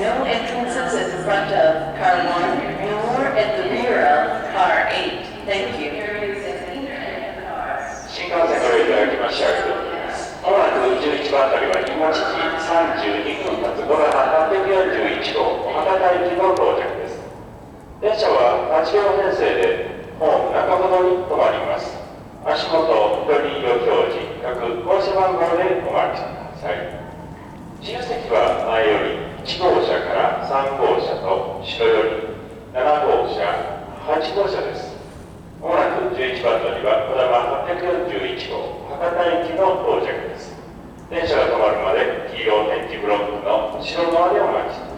no entrances at the front of car 1 nor at the rear of car 8. Thank you. 新幹線ご利用いただきましてありがとうございます。まもなく11番乗りは日本時32分発ドラマ841号博多行きの到着です。電車は8両編成でホーム中ほどに止まります。足元緑色表示各号車番号でお待ちください。自由席は前より1号車から3号車と後ろより7号車8号車です。まもなく11番乗りはこだま841号博多行きの到着です。電車が止まるまで黄色点字ブロックの後ろ側でお待ちください。